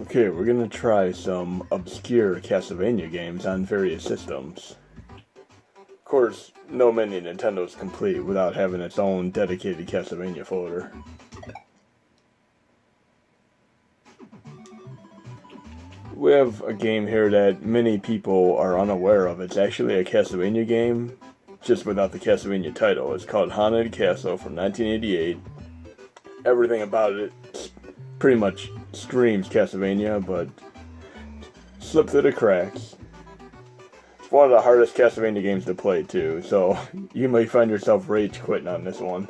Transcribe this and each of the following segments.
Okay, we're gonna try some obscure Castlevania games on various systems. Of course, no mini Nintendo's complete without having its own dedicated Castlevania folder. We have a game here that many people are unaware of. It's actually a Castlevania game, just without the Castlevania title. It's called Haunted Castle from 1988. Everything about it pretty much screams Castlevania, but slipped through the cracks. It's one of the hardest Castlevania games to play too, so you may find yourself rage quitting on this one.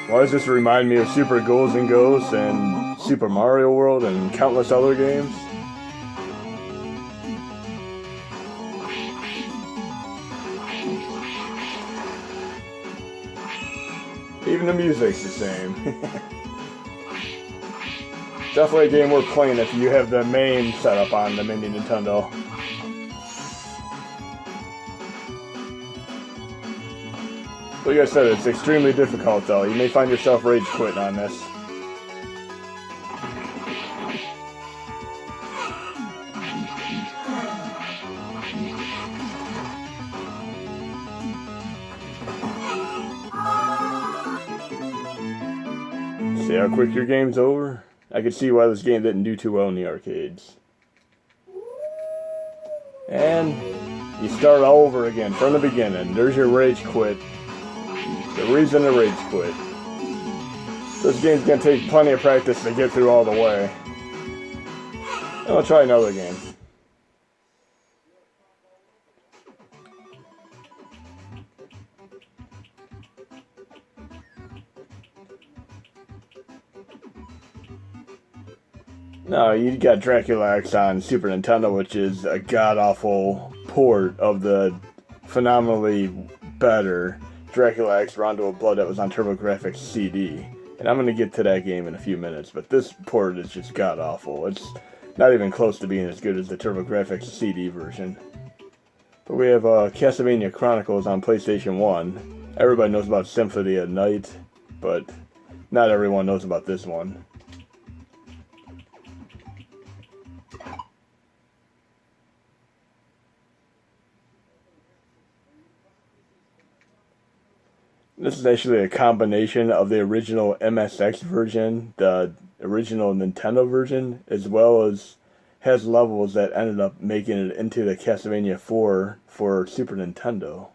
Why does this remind me of Super Ghouls and Ghosts and Super Mario World and countless other games? Even the music's the same. Definitely a game worth playing if you have the main setup on the mini Nintendo. Like I said, it's extremely difficult though. You may find yourself rage quitting on this. See how quick your game's over? I could see why this game didn't do too well in the arcades. And you start all over again from the beginning. There's your rage quit. The reason to rage quit. This game's gonna take plenty of practice to get through all the way. And I'll try another game. Now, you got Dracula X on Super Nintendo, which is a god-awful port of the phenomenally better Dracula X Rondo of Blood that was on TurboGrafx CD. And I'm going to get to that game in a few minutes, but this port is just god-awful. It's not even close to being as good as the TurboGrafx CD version. But we have Castlevania Chronicles on PlayStation 1. Everybody knows about Symphony of Night, but not everyone knows about this one. This is actually a combination of the original MSX version, the original Nintendo version, as well as has levels that ended up making it into the Castlevania 4 for Super Nintendo.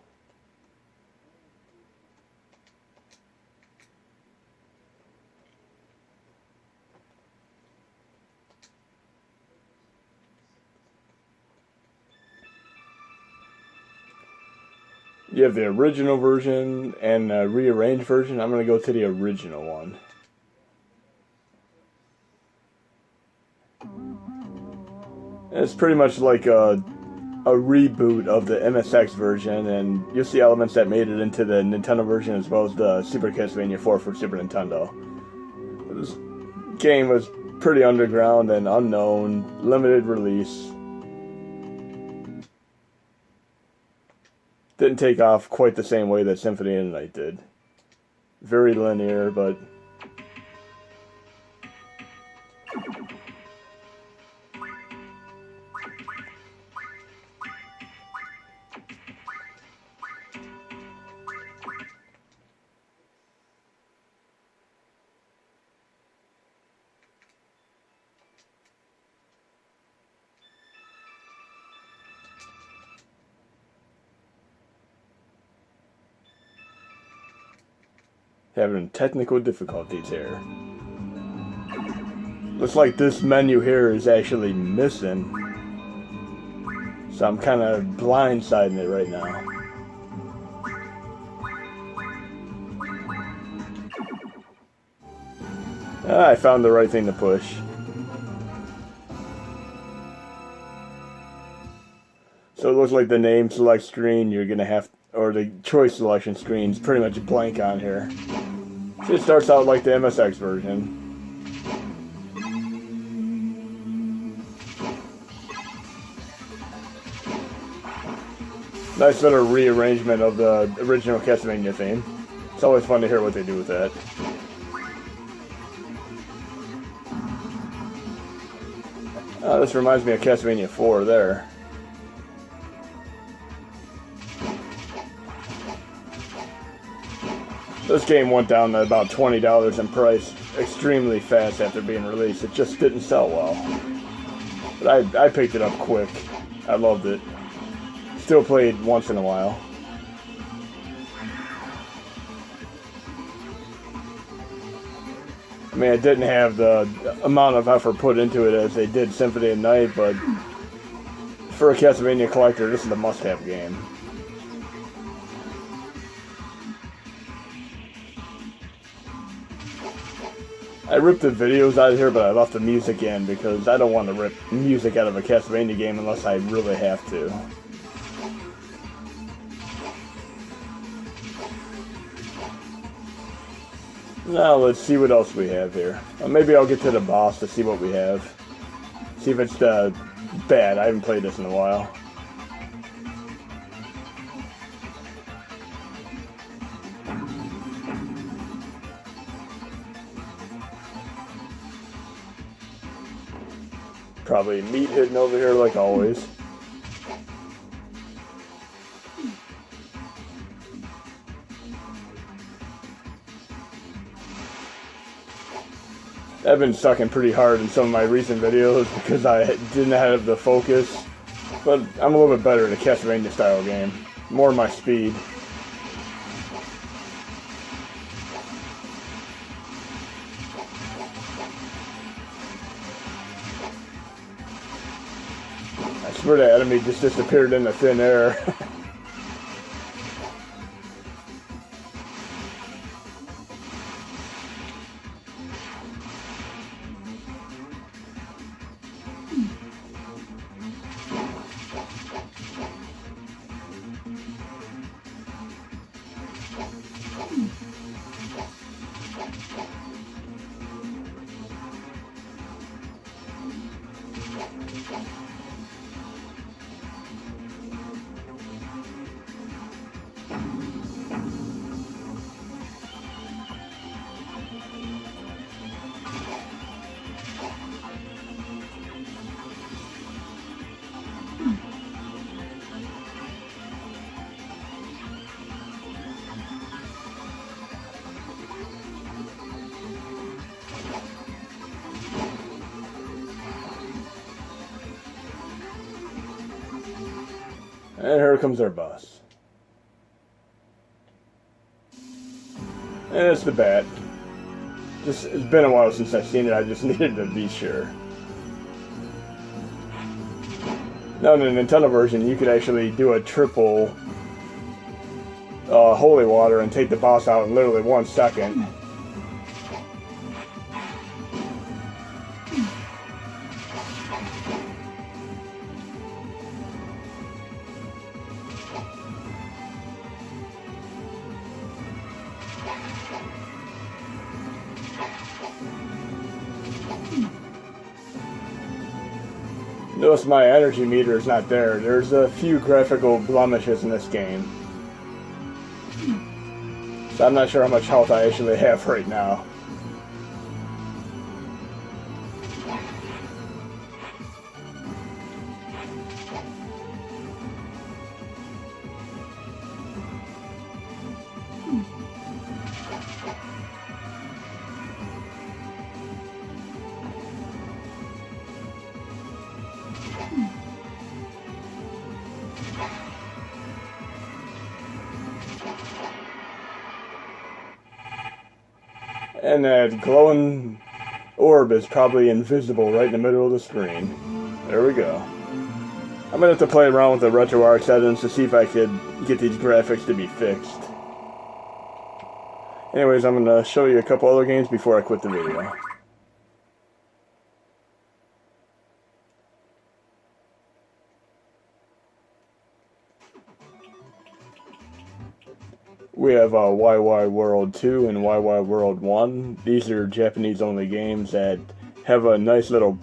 You have the original version and a rearranged version. I'm going to go to the original one. It's pretty much like a reboot of the MSX version, and you'll see elements that made it into the Nintendo version as well as the Super Castlevania 4 for Super Nintendo. This game was pretty underground and unknown, limited release. Didn't take off quite the same way that Symphony of the Night did. Very linear, but having technical difficulties here. Looks like this menu here is actually missing. So I'm kind of blindsiding it right now. I found the right thing to push. So it looks like the name select screen, you're gonna have or the choice selection screen is pretty much blank on here. So it starts out like the MSX version. Nice little rearrangement of the original Castlevania theme. It's always fun to hear what they do with that. This reminds me of Castlevania 4 there. This game went down to about $20 in price extremely fast after being released. It just didn't sell well. But I picked it up quick. I loved it. Still played once in a while. I mean, it didn't have the amount of effort put into it as they did Symphony of Night, but for a Castlevania collector, this is a must-have game. I ripped the videos out of here, but I left the music in because I don't want to rip music out of a Castlevania game unless I really have to. Now let's see what else we have here. Maybe I'll get to the boss to see what we have. See if it's bad. I haven't played this in a while. Probably meat hidden over here like always. I've been sucking pretty hard in some of my recent videos because I didn't have the focus, but I'm a little bit better at a Castlevania style game. More my speed. I swear that enemy just disappeared into thin air. And here comes our boss. And it's the bat. It's been a while since I've seen it, I just needed to be sure. Now in the Nintendo version, you could actually do a triple holy water and take the boss out in literally 1 second. Notice my energy meter is not there. There's a few graphical blemishes in this game. So I'm not sure how much health I actually have right now. And that glowing orb is probably invisible right in the middle of the screen. There we go. I'm going to have to play around with the RetroArch settings to see if I could get these graphics to be fixed. Anyways, I'm going to show you a couple other games before I quit the video. We have YY World 2 and YY World 1. These are Japanese only games that have a nice little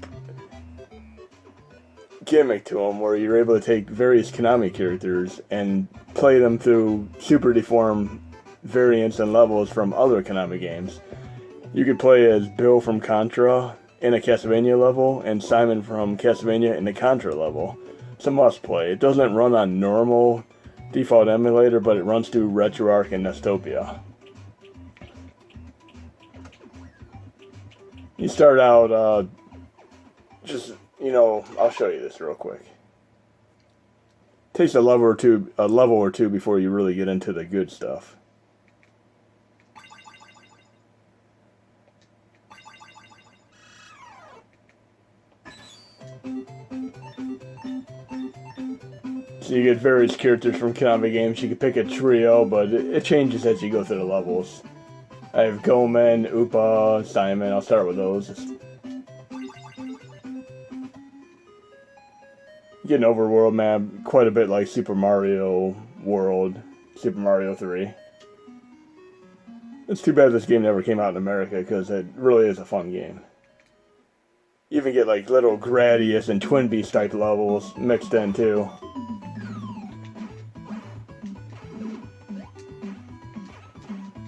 gimmick to them where you're able to take various Konami characters and play them through super deformed variants and levels from other Konami games. You could play as Bill from Contra in a Castlevania level and Simon from Castlevania in the Contra level. It's a must play. It doesn't run on normal default emulator, but it runs through RetroArch and Nestopia. You start out I'll show you this real quick. Takes a level or two before you really get into the good stuff. So you get various characters from Konami games. You can pick a trio, but it changes as you go through the levels. I have Gomen, Upa, Simon. I'll start with those. You get an overworld map, quite a bit like Super Mario World, Super Mario 3. It's too bad this game never came out in America, because it really is a fun game. You even get like little Gradius and Twin Beast type levels mixed in too.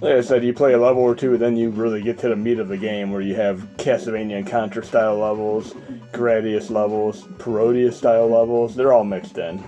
Like I said, you play a level or two, then you really get to the meat of the game, where you have Castlevania and Contra style levels, Gradius levels, Parodius style levels. They're all mixed in.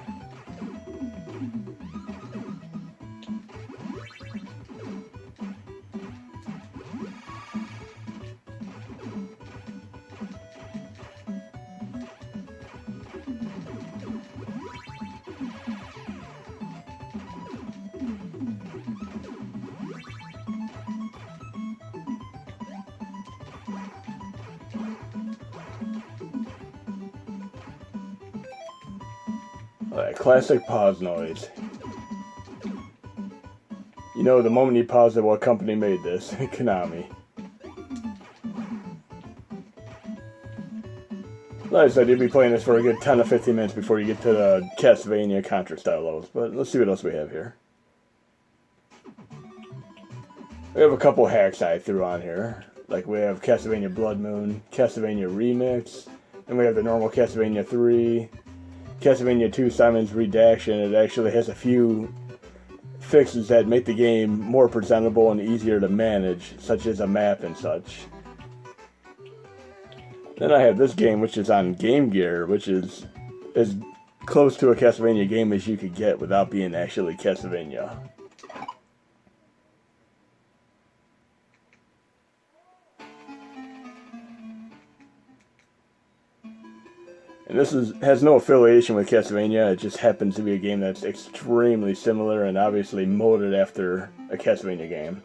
That classic pause noise. You know, the moment you pause it, what company made this? Konami. Like I said, you'll be playing this for a good 10 to 15 minutes before you get to the Castlevania Contra style levels. But let's see what else we have here. We have a couple hacks I threw on here. Like we have Castlevania Blood Moon, Castlevania Remix, and we have the normal Castlevania 3. Castlevania 2 Simon's Redaction. It actually has a few fixes that make the game more presentable and easier to manage, such as a map and such. Then I have this game, which is on Game Gear, which is as close to a Castlevania game as you could get without being actually Castlevania. And this has no affiliation with Castlevania. It just happens to be a game that's extremely similar and obviously molded after a Castlevania game.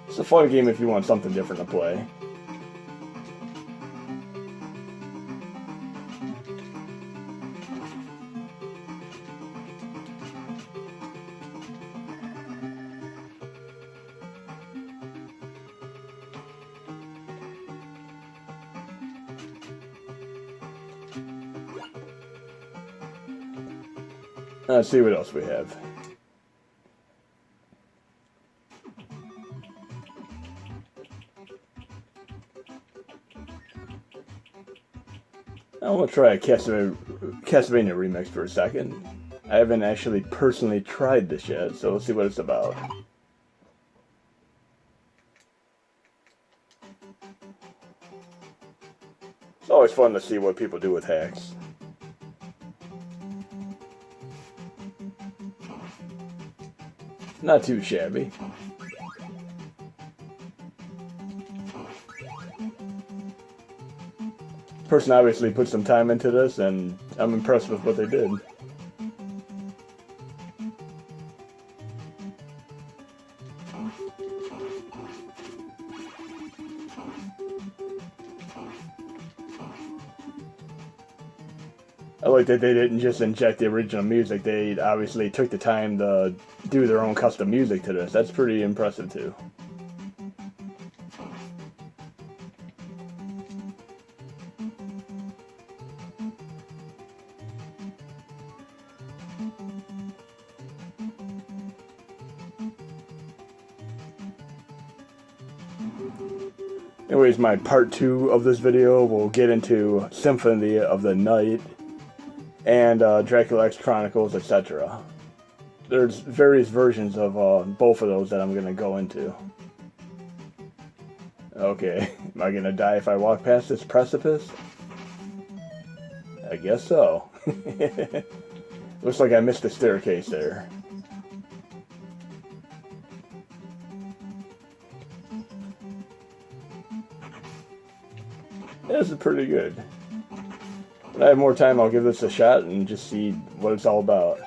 It's a fun game if you want something different to play. Let's see what else we have. I want to try a Castlevania remix for a second. I haven't actually personally tried this yet, so let's see what it's about. It's always fun to see what people do with hacks. Not too shabby. Person obviously put some time into this, and I'm impressed with what they did. I like that they didn't just inject the original music, they obviously took the time to do their own custom music to this. That's pretty impressive too. Anyways, my part 2 of this video will get into Symphony of the Night and Dracula X Chronicles, etc. There's various versions of both of those that I'm going to go into. Okay, am I going to die if I walk past this precipice? I guess so. Looks like I missed the staircase there. This is pretty good. When I have more time, I'll give this a shot and just see what it's all about.